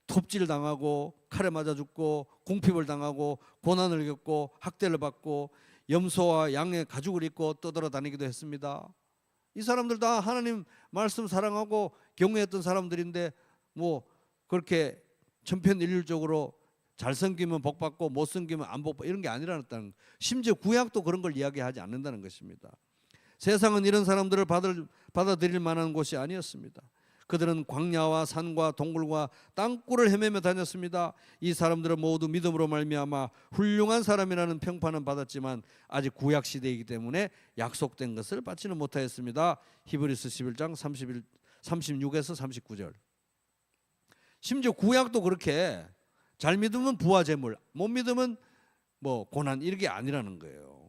Speaker 1: 톱질 당하고 칼에 맞아 죽고 궁핍을 당하고 고난을 겪고 학대를 받고 염소와 양의 가죽을 입고 떠돌아다니기도 했습니다. 이 사람들 다 하나님 말씀 사랑하고 경외했던 사람들인데 그렇게 천편일률적으로 잘 섬기면 복 받고 못 섬기면 안 복 받고 이런 게 아니라는, 심지어 구약도 그런 걸 이야기하지 않는다는 것입니다. 세상은 이런 사람들을 받아들일 만한 곳이 아니었습니다. 그들은 광야와 산과 동굴과 땅굴을 헤매며 다녔습니다. 이 사람들은 모두 믿음으로 말미암아 훌륭한 사람이라는 평판은 받았지만 아직 구약 시대이기 때문에 약속된 것을 받지는 못하였습니다. 히브리서 11장 36에서 39절. 심지어 구약도 그렇게 잘 믿으면 부와 재물, 못 믿으면 뭐 고난, 이게 아니라는 거예요.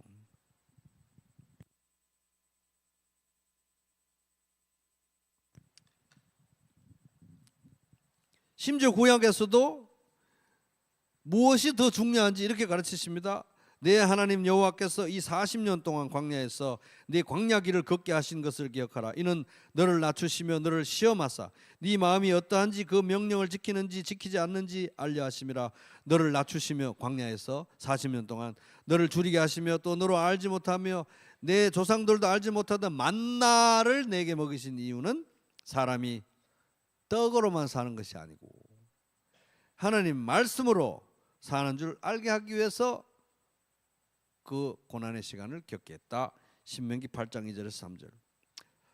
Speaker 1: 심지어 구약에서도 무엇이 더 중요한지 이렇게 가르치십니다. 내 하나님 여호와께서 이 40년 동안 광야에서 네 광야 길을 걷게 하신 것을 기억하라. 이는 너를 낮추시며 너를 시험하사 네 마음이 어떠한지 그 명령을 지키는지 지키지 않는지 알려 하심이라. 너를 낮추시며 광야에서 40년 동안 너를 줄이게 하시며 또 너로 알지 못하며 내 조상들도 알지 못하던 만나를 내게 먹이신 이유는 사람이 떡으로만 사는 것이 아니고 하나님 말씀으로 사는 줄 알게 하기 위해서 그 고난의 시간을 겪게 했다. 신명기 8장 2절에서 3절.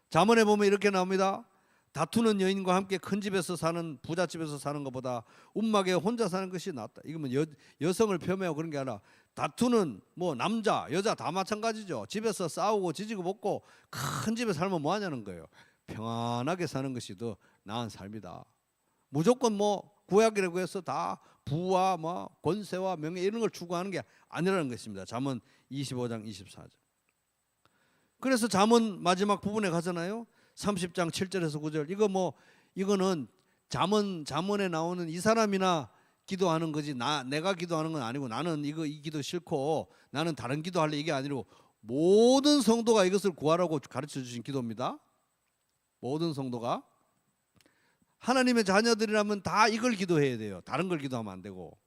Speaker 1: 잠언에 보면 이렇게 나옵니다. 다투는 여인과 함께 큰 집에서 사는, 부잣집에서 사는 것보다 움막에 혼자 사는 것이 낫다. 이거 뭐 여성을 폄훼하고 그런 게 아니라 다투는 뭐 남자 여자 다 마찬가지죠. 집에서 싸우고 지지고 볶고 큰 집에 살면 뭐 하냐는 거예요. 평안하게 사는 것이 더 나은 삶이다. 무조건 뭐 구약이라고 해서 다 부와 뭐 권세와 명예 이런 걸 추구하는 게 아니라는 것입니다. 잠언 25장 24절. 그래서 잠언 마지막 부분에 가잖아요. 30장 7절에서 9절. 이거는 잠언에 나오는 이 사람이나 기도하는 거지 내가 기도하는 건 아니고 나는 이 기도 싫고 나는 다른 기도할래 이게 아니고 모든 성도가 이것을 구하라고 가르쳐 주신 기도입니다. 모든 성도가 하나님의 자녀들이라면 다 이걸 기도해야 돼요. 다른 걸 기도하면 안 되고.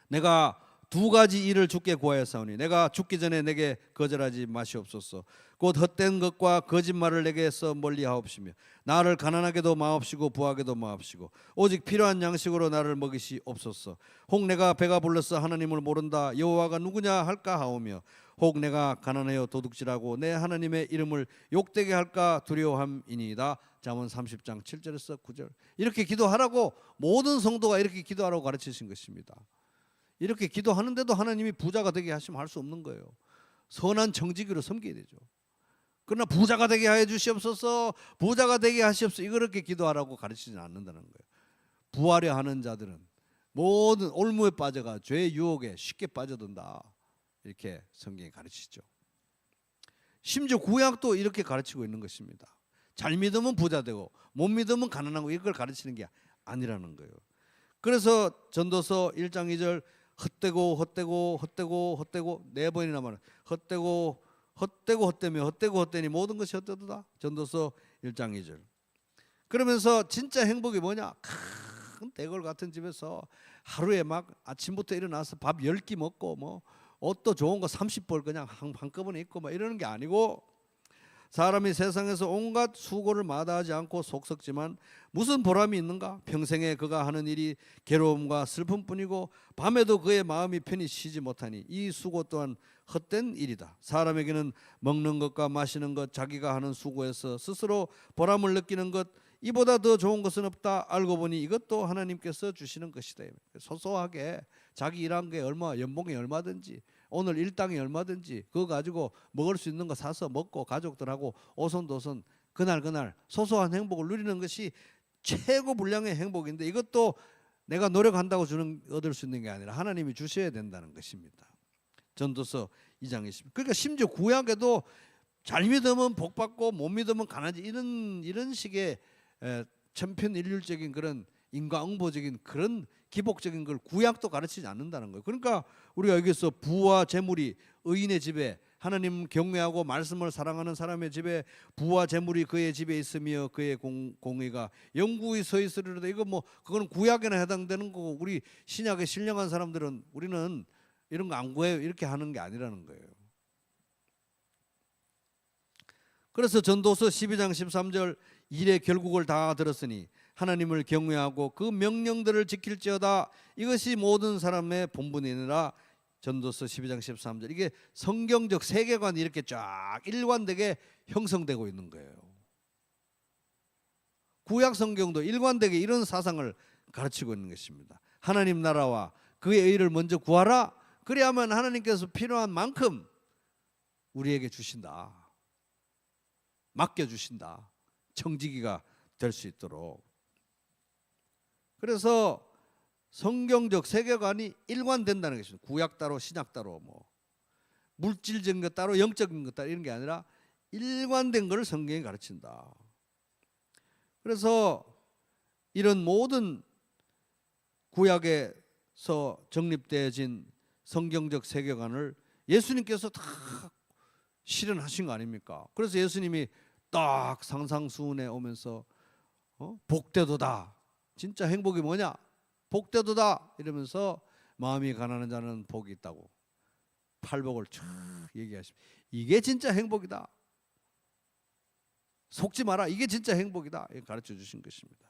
Speaker 1: 내가 두 가지 일을 주께 구하였사오니 내가 죽기 전에 내게 거절하지 마시옵소서. 곧 헛된 것과 거짓말을 내게서 멀리하옵시며 나를 가난하게도 마옵시고 부하게도 마옵시고 오직 필요한 양식으로 나를 먹이시옵소서. 혹 내가 배가 불러서 하나님을 모른다 여호와가 누구냐 할까 하오며 혹 내가 가난하여 도둑질하고 내 하나님의 이름을 욕되게 할까 두려워함이니이다. 잠언 30장 7절에서 9절. 이렇게 기도하라고 모든 성도가 이렇게 기도하라고 가르치신 것입니다. 이렇게 기도하는데도 하나님이 부자가 되게 하시면 할 수 없는 거예요. 선한 정직으로 섬겨야 되죠. 그러나 부자가 되게 하여 주시옵소서, 부자가 되게 하시옵소서, 이렇게 기도하라고 가르치지는 않는다는 거예요. 부하려 하는 자들은 모든 올무에 빠져가 죄의 유혹에 쉽게 빠져든다. 이렇게 성경이 가르치죠. 심지어 구약도 이렇게 가르치고 있는 것입니다. 잘 믿으면 부자 되고 못 믿으면 가난하고 이걸 가르치는 게 아니라는 거예요. 그래서 전도서 1장 2절 헛되고 네 번이나 말해. 헛되니 모든 것이 헛되도다. 전도서 1장 2절. 그러면서 진짜 행복이 뭐냐? 큰 대궐 같은 집에서 하루에 막 아침부터 일어나서 밥 10끼 먹고 뭐 옷도 좋은 거 30벌 그냥 한꺼번에 입고 뭐 이러는 게 아니고 사람이 세상에서 온갖 수고를 마다하지 않고 속썩지만 무슨 보람이 있는가? 평생에 그가 하는 일이 괴로움과 슬픔뿐이고 밤에도 그의 마음이 편히 쉬지 못하니 이 수고 또한 헛된 일이다. 사람에게는 먹는 것과 마시는 것, 자기가 하는 수고에서 스스로 보람을 느끼는 것, 이보다 더 좋은 것은 없다. 알고 보니 이것도 하나님께서 주시는 것이다. 소소하게 자기 일한 게 연봉이 얼마든지 오늘 일당이 얼마든지 그거 가지고 먹을 수 있는 거 사서 먹고 가족들하고 오손도손 그날 소소한 행복을 누리는 것이 최고 분량의 행복인데 이것도 내가 노력한다고 얻을 수 있는 게 아니라 하나님이 주셔야 된다는 것입니다. 전도서 2장 20. 그러니까 심지어 구약에도 잘 믿으면 복 받고 못 믿으면 가난하지 이런 식의 천편일률적인 그런 인과응보적인 그런 기복적인 걸 구약도 가르치지 않는다는 거예요. 그러니까 우리가 여기서 부와 재물이 의인의 집에 하나님 경외하고 말씀을 사랑하는 사람의 집에 부와 재물이 그의 집에 있으며 그의 공의가 영구히 서 있으리로다. 이거 뭐 그거는 구약에나 해당되는 거고 우리 신약에 신령한 사람들은 우리는 이런 거 안 구해요. 이렇게 하는 게 아니라는 거예요. 그래서 전도서 12장 13절 일의 결국을 다 들었으니 하나님을 경외하고 그 명령들을 지킬지어다. 이것이 모든 사람의 본분이니라. 전도서 12장 13절. 이게 성경적 세계관이 이렇게 쫙 일관되게 형성되고 있는 거예요. 구약 성경도 일관되게 이런 사상을 가르치고 있는 것입니다. 하나님 나라와 그의 의를 먼저 구하라. 그래야만 하나님께서 필요한 만큼 우리에게 주신다. 맡겨주신다. 청지기가 될 수 있도록. 그래서 성경적 세계관이 일관된다는 것입니다. 구약 따로 신약 따로 뭐 물질적인 것 따로 영적인 것 따로 이런 게 아니라 일관된 것을 성경이 가르친다. 그래서 이런 모든 구약에서 정립되어진 성경적 세계관을 예수님께서 다 실현하신 거 아닙니까? 그래서 예수님이 딱 상상수훈에 오면서 복되도다. 진짜 행복이 뭐냐? 복되도다 이러면서 마음이 가난한 자는 복이 있다고 팔복을 쫙 얘기하십니다. 이게 진짜 행복이다. 속지 마라. 이게 진짜 행복이다. 가르쳐 주신 것입니다.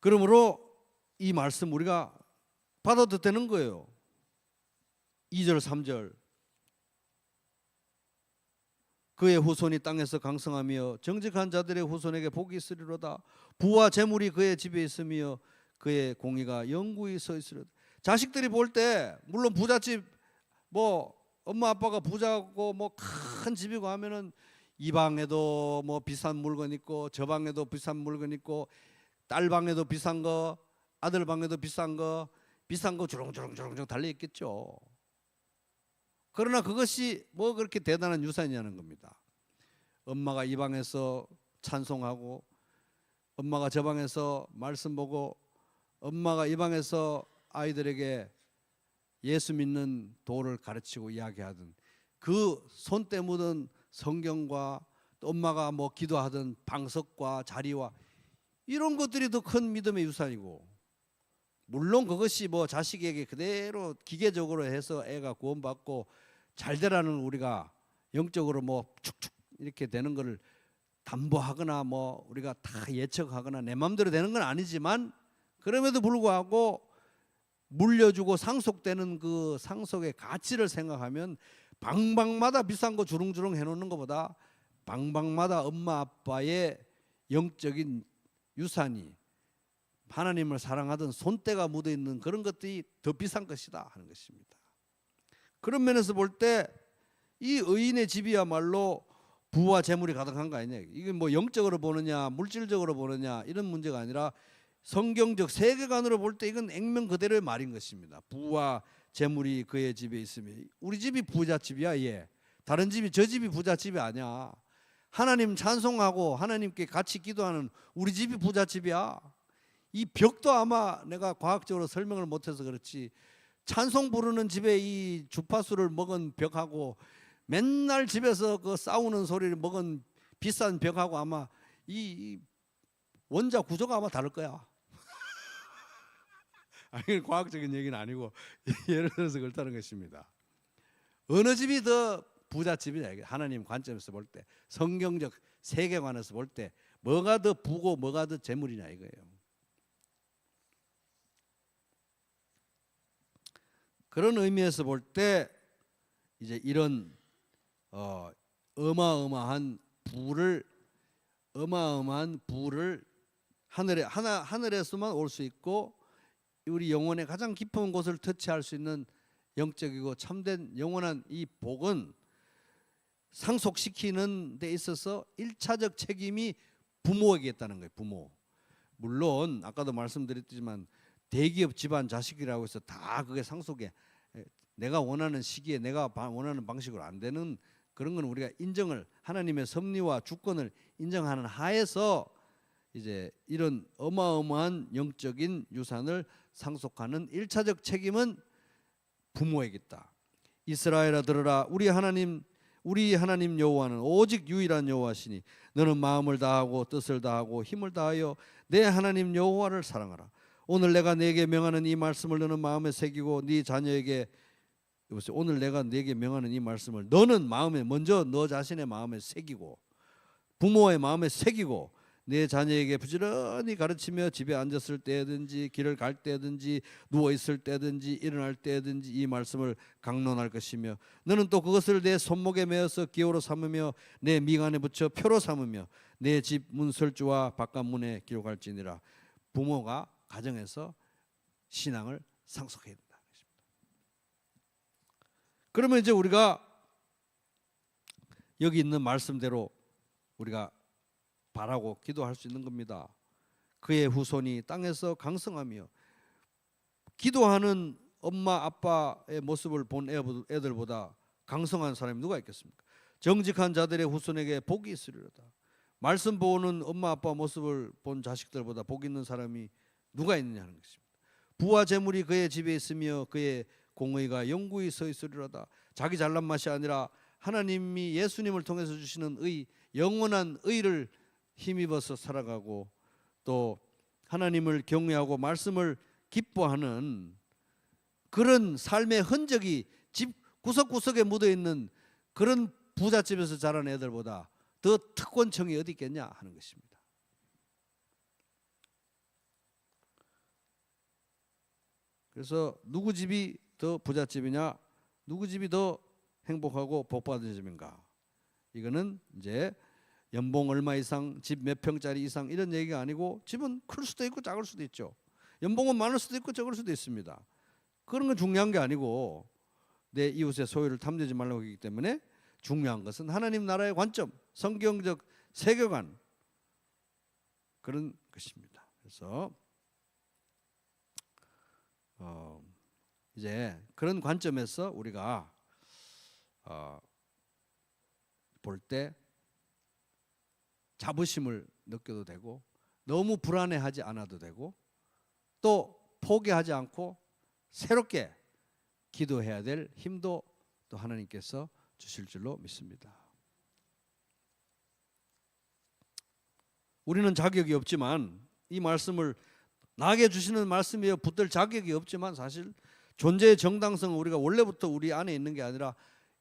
Speaker 1: 그러므로 이 말씀 우리가 받아도 되는 거예요. 2절 3절. 그의 후손이 땅에서 강성하며 정직한 자들의 후손에게 복이 있으리로다. 부와 재물이 그의 집에 있으며 그의 공의가 영구히 서 있으리로다. 자식들이 볼 때 물론 부잣집 뭐 엄마 아빠가 부자고 뭐 큰 집이고 하면은 이 방에도 뭐 비싼 물건 있고 저 방에도 비싼 물건 있고 딸 방에도 비싼 거 아들 방에도 비싼 거 주렁주렁 달려 있겠죠. 그러나 그것이 뭐 그렇게 대단한 유산이냐는 겁니다. 엄마가 이 방에서 찬송하고 엄마가 저 방에서 말씀 보고 엄마가 이 방에서 아이들에게 예수 믿는 도를 가르치고 이야기하던 그 손때 묻은 성경과 또 엄마가 뭐 기도하던 방석과 자리와 이런 것들이 더 큰 믿음의 유산이고, 물론 그것이 뭐 자식에게 그대로 기계적으로 해서 애가 구원받고 잘 되라는 우리가 영적으로 뭐 축축 이렇게 되는 것을 담보하거나 뭐 우리가 다 예측하거나 내 마음대로 되는 건 아니지만, 그럼에도 불구하고 물려주고 상속되는 그 상속의 가치를 생각하면 방방마다 비싼 거 주렁주렁 해놓는 것보다 방방마다 엄마 아빠의 영적인 유산이 하나님을 사랑하던 손때가 묻어있는 그런 것들이 더 비싼 것이다 하는 것입니다. 그런 면에서 볼 때 이 의인의 집이야말로 부와 재물이 가득한 거 아니냐. 이게 뭐 영적으로 보느냐 물질적으로 보느냐 이런 문제가 아니라 성경적 세계관으로 볼 때 이건 액면 그대로의 말인 것입니다. 부와 재물이 그의 집에 있으면 우리 집이 부잣집이야. 예. 다른 집이 저 집이 부잣집이 아니야. 하나님 찬송하고 하나님께 같이 기도하는 우리 집이 부잣집이야. 이 벽도 아마 내가 과학적으로 설명을 못해서 그렇지 찬송 부르는 집에 이 주파수를 먹은 벽하고 맨날 집에서 그 싸우는 소리를 먹은 비싼 벽하고 아마 이 원자 구조가 아마 다를 거야. 아니 과학적인 얘기는 아니고 예를 들어서 그렇다는 것입니다. 어느 집이 더 부잣집이냐, 하나님 관점에서 볼 때, 성경적 세계관에서 볼 때 뭐가 더 부고 뭐가 더 재물이냐 이거예요. 그런 의미에서 볼 때 이제 이런 어마어마한 부를 하늘에서만 올 수 있고 우리 영혼의 가장 깊은 곳을 터치할 수 있는 영적이고 참된 영원한 이 복은 상속시키는 데 있어서 1차적 책임이 부모에게 있다는 거예요. 부모. 물론 아까도 말씀드렸지만 대기업 집안 자식이라고 해서 다 그게 상속에 내가 원하는 시기에 내가 원하는 방식으로 안 되는 그런 건 우리가 인정을 하나님의 섭리와 주권을 인정하는 하에서 이제 이런 어마어마한 영적인 유산을 상속하는 1차적 책임은 부모에게 있다. 이스라엘아 들으라. 우리 하나님 여호와는 오직 유일한 여호와시니 너는 마음을 다하고 뜻을 다하고 힘을 다하여 내 하나님 여호와를 사랑하라. 오늘 내가 네게 명하는 이 말씀을 너는 마음에 새기고 네 자녀에게 오늘 내가 네게 명하는 이 말씀을 너는 마음에 먼저 너 자신의 마음에 새기고 부모의 마음에 새기고 내 자녀에게 부지런히 가르치며 집에 앉았을 때든지 길을 갈 때든지 누워 있을 때든지 일어날 때든지 이 말씀을 강론할 것이며 너는 또 그것을 내 손목에 메어서 기호로 삼으며 내 미간에 붙여 표로 삼으며 내 집 문설주와 바깥문에 기록할지니라. 부모가 가정에서 신앙을 상속해야 된다. 그러면 이제 우리가 여기 있는 말씀대로 우리가 바라고 기도할 수 있는 겁니다. 그의 후손이 땅에서 강성하며 기도하는 엄마 아빠의 모습을 본 애들보다 강성한 사람이 누가 있겠습니까? 정직한 자들의 후손에게 복이 있으리로다. 말씀 보는 엄마 아빠 모습을 본 자식들보다 복 있는 사람이 누가 있느냐는 것입니다. 부와 재물이 그의 집에 있으며 그의 공의가 영구히 서 있으리로다. 자기 잘난 맛이 아니라 하나님이 예수님을 통해서 주시는 의, 영원한 의를 힘입어서 살아가고 또 하나님을 경외하고 말씀을 기뻐하는 그런 삶의 흔적이 집 구석구석에 묻어있는 그런 부잣집에서 자란 애들보다 더 특권층이 어디 있겠냐 하는 것입니다. 그래서 누구 집이 더 부잣집이냐, 누구 집이 더 행복하고 복받은 집인가, 이거는 이제 연봉 얼마 이상, 집 몇 평짜리 이상 이런 얘기가 아니고 집은 클 수도 있고 작을 수도 있죠. 연봉은 많을 수도 있고 적을 수도 있습니다. 그런 건 중요한 게 아니고 내 이웃의 소유를 탐내지 말라고 하기 때문에 중요한 것은 하나님 나라의 관점, 성경적 세계관, 그런 것입니다. 그래서 이제 그런 관점에서 우리가 볼 때 자부심을 느껴도 되고 너무 불안해하지 않아도 되고 또 포기하지 않고 새롭게 기도해야 될 힘도 또 하나님께서 주실 줄로 믿습니다. 우리는 자격이 없지만 이 말씀을 나에게 주시는 말씀이여 붙들 자격이 없지만 사실 존재의 정당성은 우리가 원래부터 우리 안에 있는 게 아니라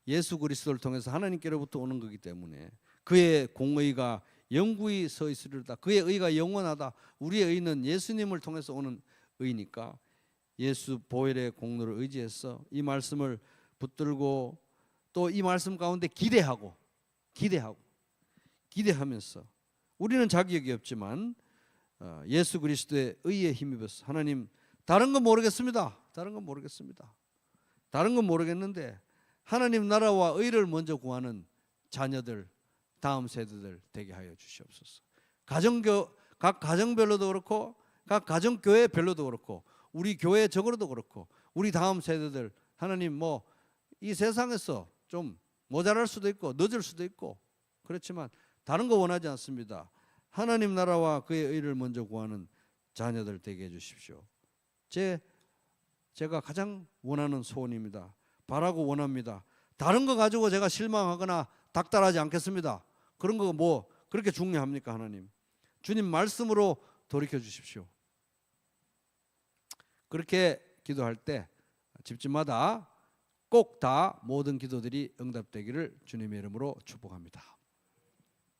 Speaker 1: 예수 그리스도를 통해서 하나님께로부터 오는 거기 때문에 그의 공의가 영구히 서 있으리로다. 그의 의가 영원하다. 우리의 의는 예수님을 통해서 오는 의니까 예수 보혈의 공로를 의지해서 이 말씀을 붙들고 또 이 말씀 가운데 기대하면서 우리는 자격이 없지만 예수 그리스도의 의에 힘입어서 하나님 다른 건 모르겠습니다. 다른 건 모르겠는데 하나님 나라와 의를 먼저 구하는 자녀들, 다음 세대들 되게 하여 주시옵소서. 각 가정별로도 그렇고 각 가정교회별로도 그렇고 우리 교회적으로도 그렇고 우리 다음 세대들 하나님 이 세상에서 좀 모자랄 수도 있고 늦을 수도 있고 그렇지만 다른 거 원하지 않습니다. 하나님 나라와 그의 의를 먼저 구하는 자녀들 되게 해주십시오. 제가 가장 원하는 소원입니다. 바라고 원합니다. 다른 거 가지고 제가 실망하거나 닥달하지 않겠습니다. 그런 거 그렇게 중요합니까? 하나님 주님 말씀으로 돌이켜 주십시오. 그렇게 기도할 때 집집마다 꼭 다 모든 기도들이 응답되기를 주님의 이름으로 축복합니다.